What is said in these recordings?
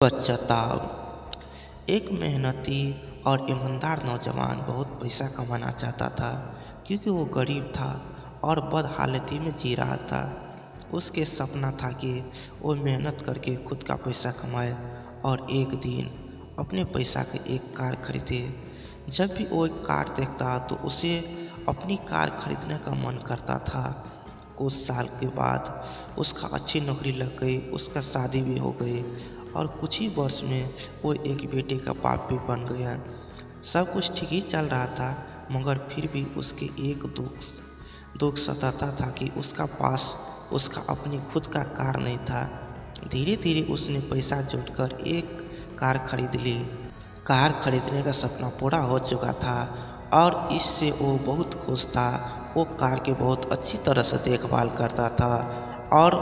पश्चाताप। एक मेहनती और ईमानदार नौजवान बहुत पैसा कमाना चाहता था क्योंकि वो गरीब था और बदहालती में जी रहा था। उसके सपना था कि वो मेहनत करके खुद का पैसा कमाए और एक दिन अपने पैसा की एक कार खरीदे। जब भी वो एक कार देखता तो उसे अपनी कार खरीदने का मन करता था। कुछ साल के बाद उसका अच्छी नौकरी लग गई, उसका शादी भी हो गई और कुछ ही वर्ष में वो एक बेटे का बाप भी बन गया। सब कुछ ठीक ही चल रहा था, मगर फिर भी उसके एक दुख सताता था कि उसका पास उसका अपनी खुद का कार नहीं था। धीरे धीरे उसने पैसा जोड़कर एक कार खरीद ली। कार खरीदने का सपना पूरा हो चुका था और इससे वो बहुत खुश था। वो कार की बहुत अच्छी तरह से देखभाल करता था और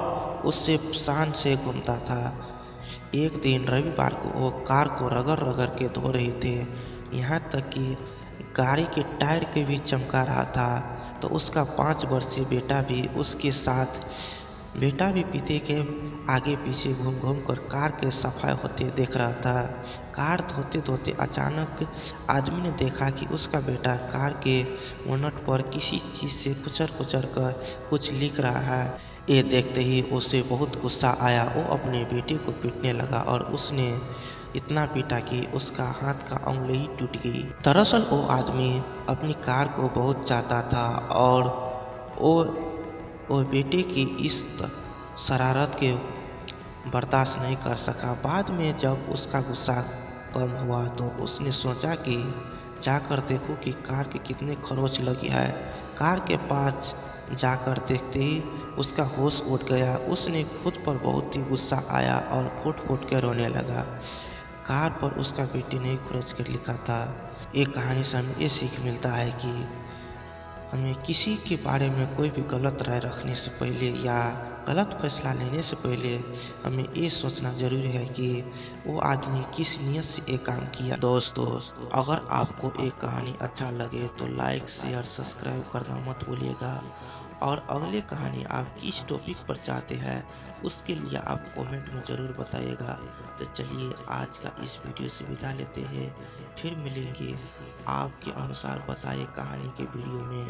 उससे शान से घूमता था। एक दिन रविवार को वो कार को रगड़ रगड़ के धो रहे थे, यहाँ तक कि गाड़ी के टायर के भी चमका रहा था। तो उसका 5 वर्षीय बेटा भी उसके साथ, बेटा भी पीते के आगे पीछे घूम घूम कर कार के सफाई होते देख रहा था। कार धोते धोते अचानक आदमी ने देखा कि उसका बेटा कार के बोनट पर किसी चीज़ से कुचर कुचर कर कुछ लिख रहा है। ये देखते ही उसे बहुत गुस्सा आया। वो अपने बेटे को पीटने लगा और उसने इतना पीटा कि उसका हाथ का उंगली ही टूट गई। दरअसल वो आदमी अपनी कार को बहुत चाहता था और वो बेटे की इस शरारत के बर्दाश्त नहीं कर सका। बाद में जब उसका गुस्सा कम हुआ तो उसने सोचा कि जाकर देखो कि कार के कितने खरोंच लगी है। कार के पास जाकर देखते ही उसका होश उड़ गया। उसने खुद पर बहुत ही गुस्सा आया और फुट फुट के रोने लगा। कार पर उसका बेटे ने खरोंच कर लिखा था। एक कहानी से हमें ये सीख मिलता है कि हमें किसी के बारे में कोई भी गलत राय रखने से पहले या गलत फैसला लेने से पहले हमें ये सोचना ज़रूरी है कि वो आदमी किस नीयत से ये काम किया। दोस्तों, अगर आपको एक कहानी अच्छा लगे तो लाइक शेयर सब्सक्राइब करना मत भूलिएगा और अगली कहानी आप किस टॉपिक पर चाहते हैं उसके लिए आप कमेंट में ज़रूर बताइएगा। तो चलिए आज का इस वीडियो से विदा लेते हैं, फिर मिलेंगे आपके अनुसार बताए कहानी के वीडियो में।